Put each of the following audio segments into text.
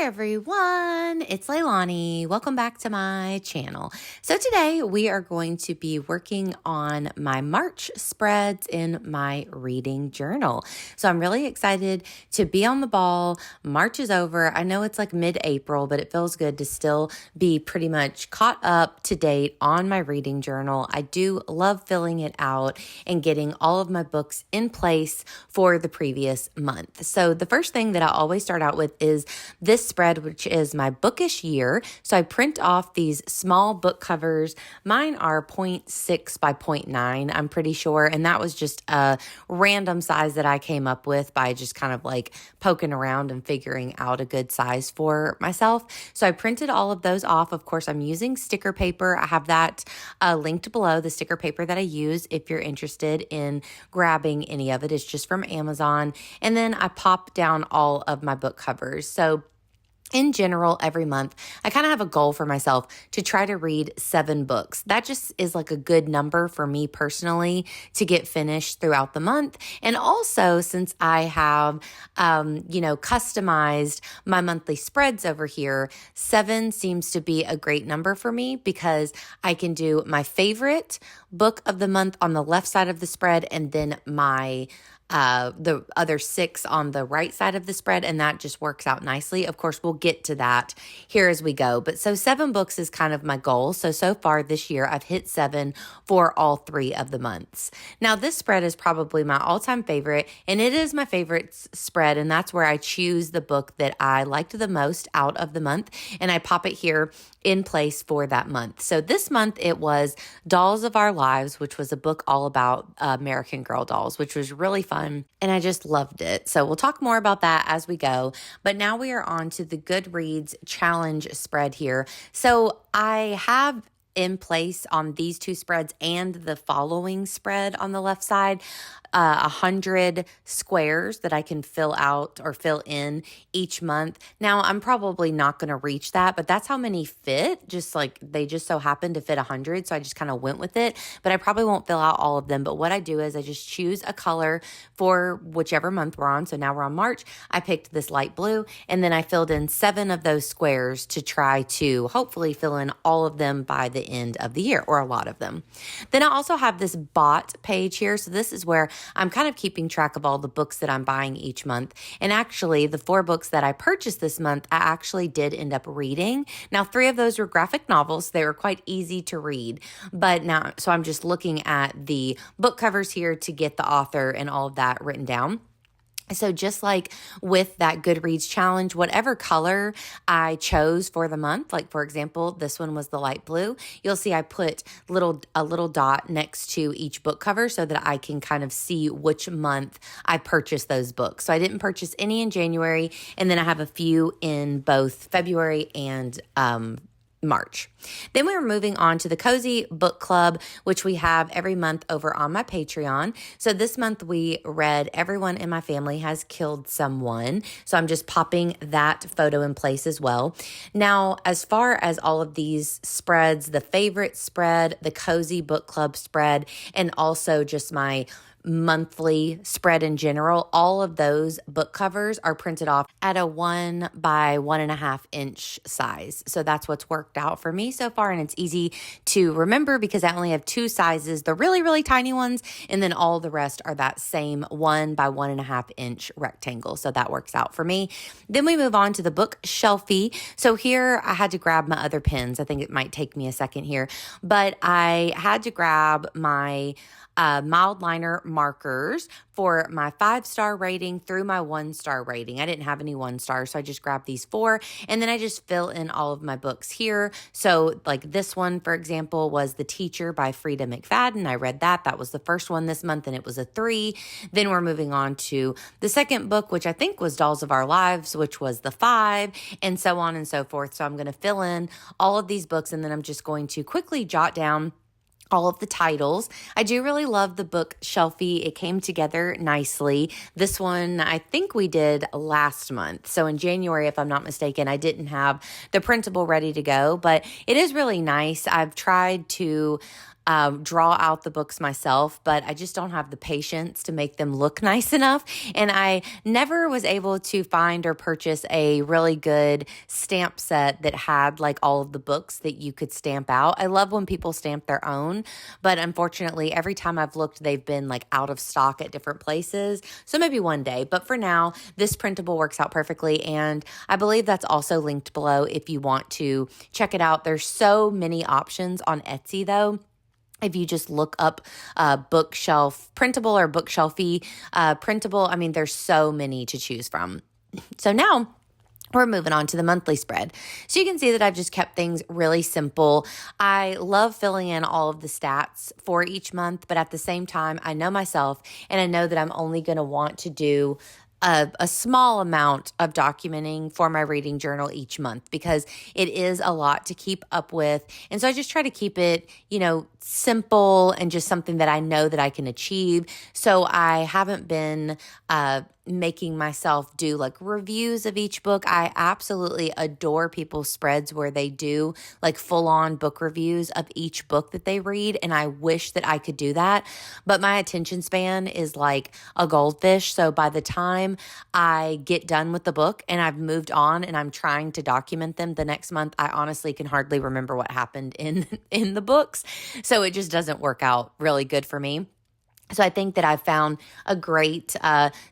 Hi everyone, it's Leilani. Welcome back to my channel. So today we are going to be working on my March spreads in my reading journal. So I'm really excited to be on the ball. March is over. I know it's like mid-April, but it feels good to still be pretty much caught up to date on my reading journal. I do love filling it out and getting all of my books in place for the previous month. So the first thing that I always start out with is this spread, which is my bookish year. So I print off these small book covers. Mine are 0.6 by 0.9, I'm pretty sure. And that was just a random size that I came up with by just kind of like poking around and figuring out a good size for myself. So I printed all of those off. Of course, I'm using sticker paper. I have that linked below, the sticker paper that I use if you're interested in grabbing any of it. It's just from Amazon. And then I pop down all of my book covers. So in general, every month, I kind of have a goal for myself to try to read 7 books. That just is like a good number for me personally to get finished throughout the month. And also, since I have, customized my monthly spreads over here, 7 seems to be a great number for me because I can do my favorite book of the month on the left side of the spread and then the other 6 on the right side of the spread, and that just works out nicely. Of course, we'll get to that here as we go. But so 7 books is kind of my goal. So far this year, I've hit 7 for all 3 of the months. Now, this spread is probably my all-time favorite, and it is my favorite spread, and that's where I choose the book that I liked the most out of the month, and I pop it here in place for that month. So this month it was Dolls of Our Lives, which was a book all about American Girl dolls, which was really fun. And I just loved it. So we'll talk more about that as we go. But now we are on to the Goodreads challenge spread here. So I have in place on these 2 spreads and the following spread on the left side, 100 squares that I can fill out or fill in each month. Now, I'm probably not going to reach that, but that's how many fit. Just like they just so happen to fit 100. So I just kind of went with it, but I probably won't fill out all of them. But what I do is I just choose a color for whichever month we're on. So now we're on March. I picked this light blue, and then I filled in 7 of those squares to try to hopefully fill in all of them by the end of the year, or a lot of them. Then I also have this bought page here. So this is where I'm kind of keeping track of all the books that I'm buying each month. And actually, the 4 books that I purchased this month, I actually did end up reading. Now, 3 of those were graphic novels. They were quite easy to read. But now, so I'm just looking at the book covers here to get the author and all of that written down. So just like with that Goodreads challenge, whatever color I chose for the month, like for example, this one was the light blue, you'll see I put a little dot next to each book cover so that I can kind of see which month I purchased those books. So I didn't purchase any in January, and then I have a few in both February and March. Then we were moving on to the Cozy Book Club, which we have every month over on my Patreon. So this month we read Everyone in My Family Has Killed Someone. So I'm just popping that photo in place as well. Now, as far as all of these spreads, the favorite spread, the Cozy Book Club spread, and also just my monthly spread in general, all of those book covers are printed off at a 1 by 1.5 inch size. So that's what's worked out for me so far. And it's easy to remember because I only have 2 sizes, the really, really tiny ones. And then all the rest are that same 1 by 1.5 inch rectangle. So that works out for me. Then we move on to the book shelfie. So here I had to grab my other pens. I think it might take me a second here, but I had to grab my mild liner markers for my 5-star rating through my 1-star rating. I didn't have any 1-star, so I just grabbed these 4, and then I just fill in all of my books here. So like this one, for example, was The Teacher by Frida McFadden. I read that. That was the first one this month, and it was a 3. Then we're moving on to the second book, which I think was Dolls of Our Lives, which was the 5, and so on and so forth. So I'm going to fill in all of these books, and then I'm just going to quickly jot down all of the titles. I do really love the book shelfie. It came together nicely. This one, I think we did last month. So in January, if I'm not mistaken, I didn't have the printable ready to go, but it is really nice. I've tried to draw out the books myself, but I just don't have the patience to make them look nice enough. And I never was able to find or purchase a really good stamp set that had like all of the books that you could stamp out. I love when people stamp their own, but unfortunately, every time I've looked, they've been like out of stock at different places. So maybe one day, but for now, this printable works out perfectly. And I believe that's also linked below if you want to check it out. There's so many options on Etsy though. If you just look up bookshelf printable or bookshelfy printable, I mean, there's so many to choose from. So now we're moving on to the monthly spread. So you can see that I've just kept things really simple. I love filling in all of the stats for each month, but at the same time, I know myself and I know that I'm only going to want to do a small amount of documenting for my reading journal each month because it is a lot to keep up with. And so I just try to keep it, simple and just something that I know that I can achieve. So I haven't been making myself do like reviews of each book. I absolutely adore people's spreads where they do like full on book reviews of each book that they read. And I wish that I could do that. But my attention span is like a goldfish. So by the time I get done with the book and I've moved on and I'm trying to document them the next month, I honestly can hardly remember what happened in the books. So it just doesn't work out really good for me. So I think that I've found a great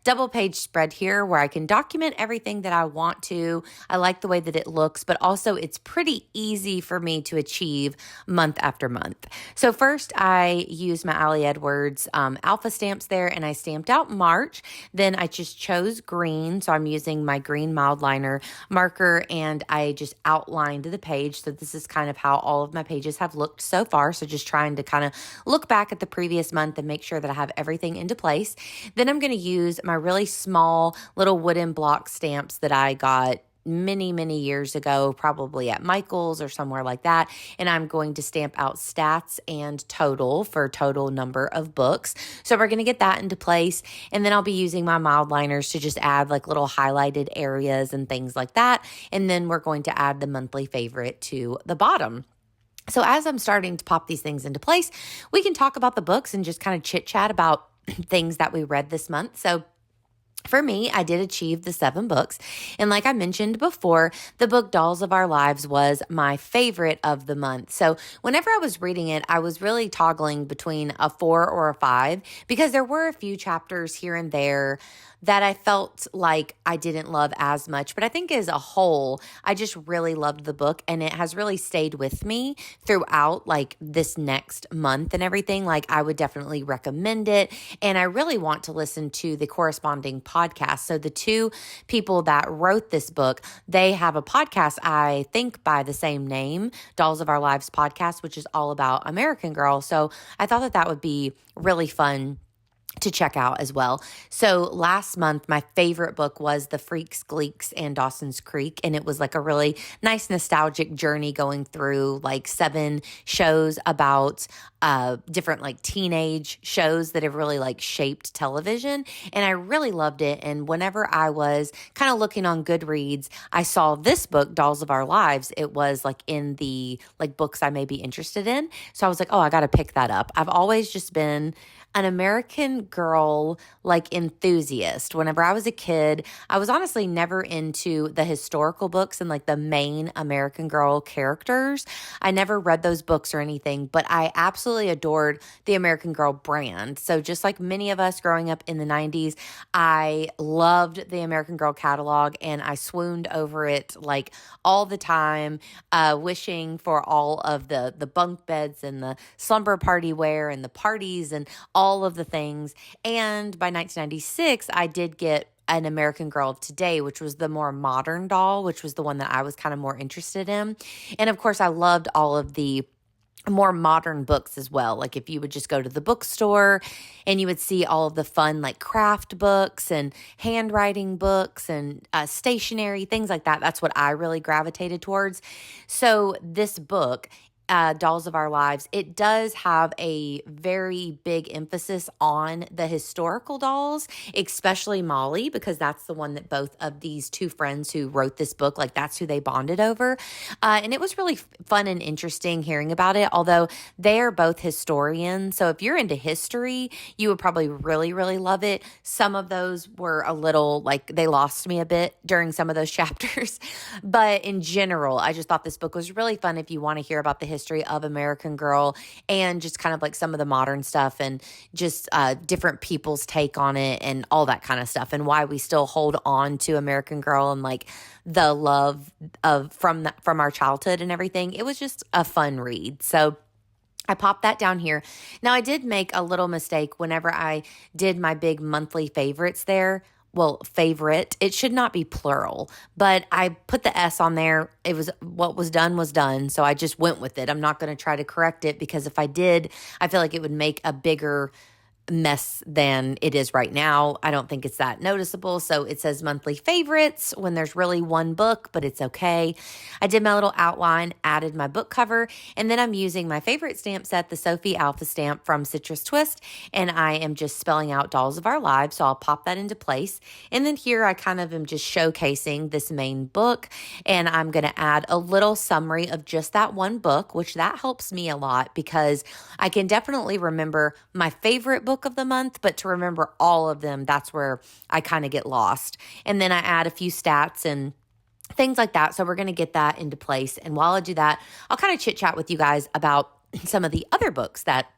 double page spread here where I can document everything that I want to. I like the way that it looks, but also it's pretty easy for me to achieve month after month. So first I used my Ali Edwards alpha stamps there and I stamped out March. Then I just chose green. So I'm using my green mild liner marker and I just outlined the page. So this is kind of how all of my pages have looked so far. So just trying to kind of look back at the previous month and make sure that I have everything into place. Then I'm going to use my really small little wooden block stamps that I got many, many years ago, probably at Michael's or somewhere like that. And I'm going to stamp out stats and total for total number of books. So we're going to get that into place. And then I'll be using my mild liners to just add like little highlighted areas and things like that. And then we're going to add the monthly favorite to the bottom. So as I'm starting to pop these things into place, we can talk about the books and just kind of chit chat about things that we read this month. So for me, I did achieve the 7 books. And like I mentioned before, the book Dolls of Our Lives was my favorite of the month. So whenever I was reading it, I was really toggling between a 4 or a 5 because there were a few chapters here and there that I felt like I didn't love as much. But I think as a whole, I just really loved the book and it has really stayed with me throughout like this next month and everything. Like I would definitely recommend it. And I really want to listen to the corresponding podcast. So the 2 people that wrote this book, they have a podcast, I think by the same name, Dolls of Our Lives podcast, which is all about American Girl. So I thought that that would be really fun to check out as well. So last month, my favorite book was The Freaks, Gleeks, and Dawson's Creek. And it was like a really nice nostalgic journey going through like 7 shows about different like teenage shows that have really like shaped television. And I really loved it. And whenever I was kind of looking on Goodreads, I saw this book, Dolls of Our Lives. It was like in the like books I may be interested in. So I was like, oh, I got to pick that up. I've always just been an American Girl like enthusiast. Whenever I was a kid, I was honestly never into the historical books and like the main American Girl characters. I never read those books or anything, but I absolutely adored the American Girl brand. So just like many of us growing up in the 90s, I loved the American Girl catalog and I swooned over it like all the time, wishing for all of the bunk beds and the slumber party wear and the parties and all of the things. And by 1996, I did get an American Girl of Today, which was the more modern doll, which was the one that I was kind of more interested in. And of course, I loved all of the more modern books as well. Like if you would just go to the bookstore and you would see all of the fun like craft books and handwriting books and stationery, things like that. That's what I really gravitated towards. So this book, Dolls of Our Lives, it does have a very big emphasis on the historical dolls, especially Molly, because that's the one that both of these two friends who wrote this book, like that's who they bonded over. And it was really fun and interesting hearing about it, although they are both historians. So if you're into history, you would probably really, really love it. Some of those were a little like they lost me a bit during some of those chapters. But in general, I just thought this book was really fun if you want to hear about the history of American Girl and just kind of like some of the modern stuff and just different people's take on it and all that kind of stuff and why we still hold on to American Girl and like the love of from our childhood and everything. It was just a fun read. So I popped that down here. Now, I did make a little mistake whenever I did my big monthly favorites there. Well, favorite, it should not be plural, but I put the S on there. It was what was done was done. So I just went with it. I'm not going to try to correct it because if I did, I feel like it would make a bigger mess than it is right now. I don't think it's that noticeable. So it says monthly favorites when there's really one book, but it's okay. I did my little outline, added my book cover, and then I'm using my favorite stamp set, the Sophie Alpha stamp from Citrus Twist, and I am just spelling out Dolls of Our Lives. So I'll pop that into place. And then here I kind of am just showcasing this main book, and I'm going to add a little summary of just that one book, which that helps me a lot because I can definitely remember my favorite book of the month, but to remember all of them, that's where I kind of get lost. And then I add a few stats and things like that. So we're going to get that into place. And while I do that, I'll kind of chit chat with you guys about some of the other books that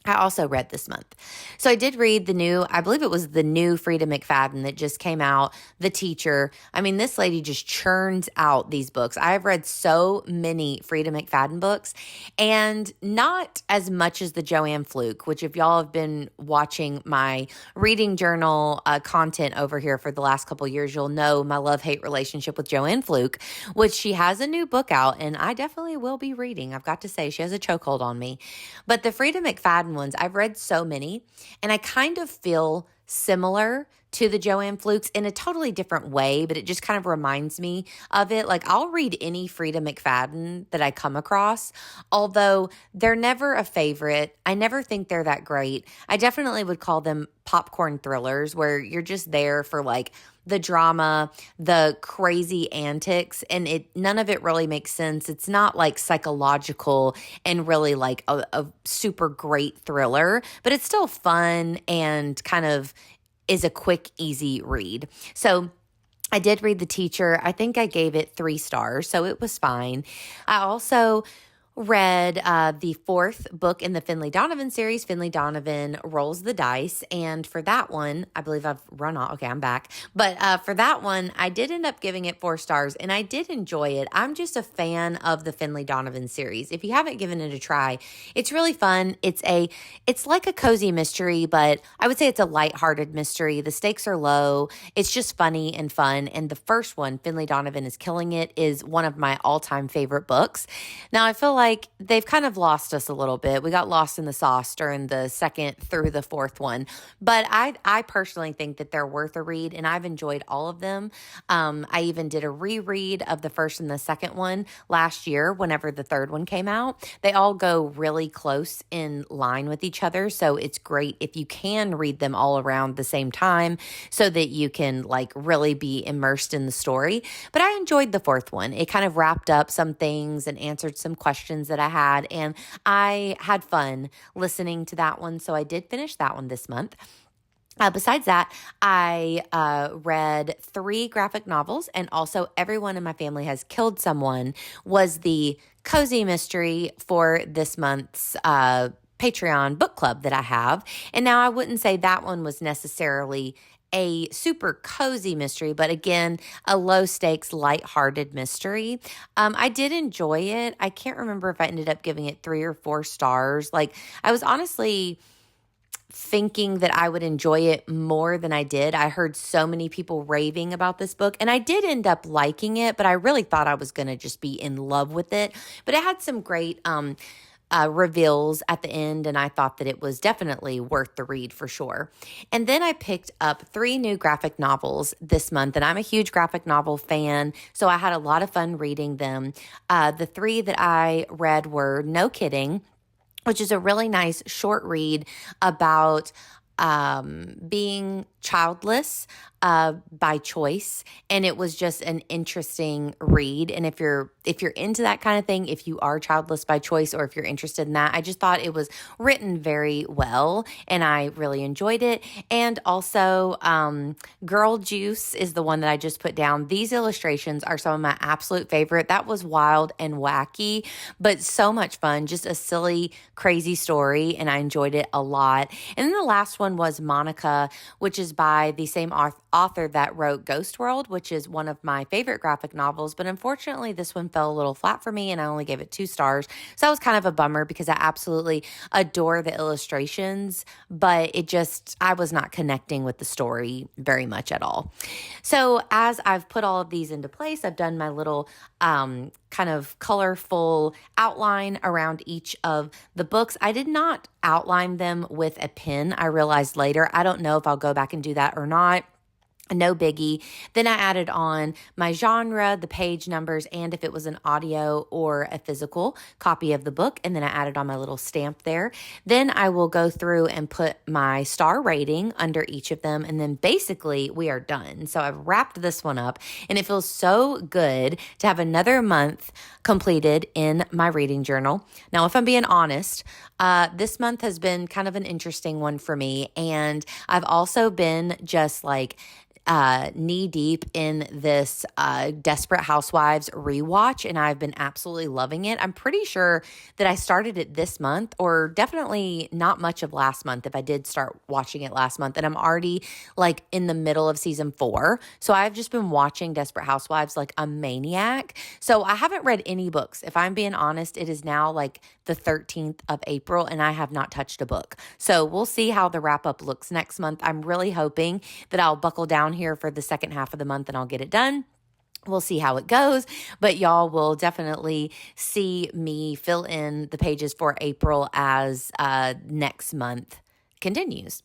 I also read this month. So I did read I believe it was the new Frida McFadden that just came out, The Teacher. I mean, this lady just churns out these books. I've read so many Frida McFadden books and not as much as the Joanne Fluke, which if y'all have been watching my reading journal content over here for the last couple of years, you'll know my love-hate relationship with Joanne Fluke, which she has a new book out and I definitely will be reading. I've got to say, she has a chokehold on me. But the Frida McFadden ones, I've read so many, and I kind of feel similar to the Joanne Flukes in a totally different way, but it just kind of reminds me of it. Like I'll read any Frida McFadden that I come across, although they're never a favorite. I never think they're that great. I definitely would call them popcorn thrillers where you're just there for like the drama, the crazy antics, and none of it really makes sense. It's not like psychological and really like a super great thriller, but it's still fun and kind of is a quick, easy read. So I did read The Teacher. I think I gave it 3 stars, so it was fine. I also read the 4th book in the Finley Donovan series, Finley Donovan Rolls the Dice. And for that one, I believe I've run off. Okay, I'm back. But for that one, I did end up giving it 4 stars and I did enjoy it. I'm just a fan of the Finley Donovan series. If you haven't given it a try, it's really fun. It's like a cozy mystery, but I would say it's a lighthearted mystery. The stakes are low. It's just funny and fun. And the first one, Finley Donovan is Killing It, is one of my all-time favorite books. Now, I feel like they've kind of lost us a little bit. We got lost in the sauce during the 2nd through the 4th one. But I personally think that they're worth a read, and I've enjoyed all of them. I even did a reread of the 1st and the 2nd one last year whenever the 3rd one came out. They all go really close in line with each other, so it's great if you can read them all around the same time so that you can like really be immersed in the story. But I enjoyed the 4th one. It kind of wrapped up some things and answered some questions that I had, and I had fun listening to that one. So I did finish that one this month. Besides that, I read 3 graphic novels, and also Everyone in My Family Has Killed Someone was the cozy mystery for this month's Patreon book club that I have. And now I wouldn't say that one was necessarily a super cozy mystery, but again, a low stakes, lighthearted mystery. I did enjoy it. I can't remember if I ended up giving it 3 or 4 stars. Like I was honestly thinking that I would enjoy it more than I did. I heard so many people raving about this book, and I did end up liking it, but I really thought I was going to just be in love with it. But it had some great reveals at the end, and I thought that it was definitely worth the read for sure. And then I picked up 3 new graphic novels this month, and I'm a huge graphic novel fan, so I had a lot of fun reading them. The 3 that I read were No Kidding, which is a really nice short read about being childless by choice, and it was just an interesting read. And if you're into that kind of thing, if you are childless by choice, or if you're interested in that, I just thought it was written very well, and I really enjoyed it. And also, Girl Juice is the one that I just put down. These illustrations are some of my absolute favorite. That was wild and wacky, but so much fun. Just a silly, crazy story, and I enjoyed it a lot. And then the last one was Monica, which is by the same author that wrote Ghost World, which is one of my favorite graphic novels. But unfortunately, this one fell a little flat for me, and I only gave it 2 stars. So that was kind of a bummer, because I absolutely adore the illustrations, but I was not connecting with the story very much at all. So as I've put all of these into place, I've done my little kind of colorful outline around each of the books. I did not outline them with a pen. I realized later. I don't know if I'll go back and do that or not. No biggie. Then I added on my genre, the page numbers, and if it was an audio or a physical copy of the book. And then I added on my little stamp there. Then I will go through and put my star rating under each of them. And then basically we are done. So I've wrapped this one up, and it feels so good to have another month completed in my reading journal. Now, if I'm being honest, this month has been kind of an interesting one for me. And I've also been just like knee deep in this Desperate Housewives rewatch, and I've been absolutely loving it. I'm pretty sure that I started it this month, or definitely not much of last month if I did start watching it last month, and I'm already like in the middle of season 4. So I've just been watching Desperate Housewives like a maniac. So I haven't read any books. If I'm being honest, it is now like the 13th of April, and I have not touched a book. So we'll see how the wrap up looks next month. I'm really hoping that I'll buckle down here for the second half of the month and I'll get it done. We'll see how it goes, but y'all will definitely see me fill in the pages for April as next month continues.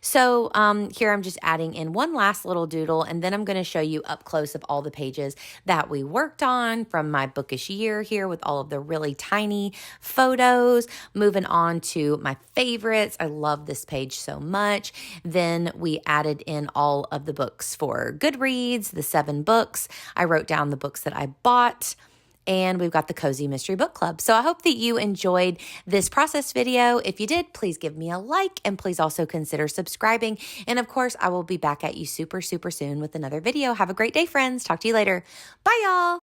So here I'm just adding in one last little doodle, and then I'm going to show you up close of all the pages that we worked on from my bookish year here, with all of the really tiny photos. Moving on to my favorites. I love this page so much. Then we added in all of the books for Goodreads, the 7 books. I wrote down the books that I bought. And we've got the Cozy Mystery Book Club. So I hope that you enjoyed this process video. If you did, please give me a like, and please also consider subscribing. And of course, I will be back at you super, super soon with another video. Have a great day, friends. Talk to you later. Bye, y'all.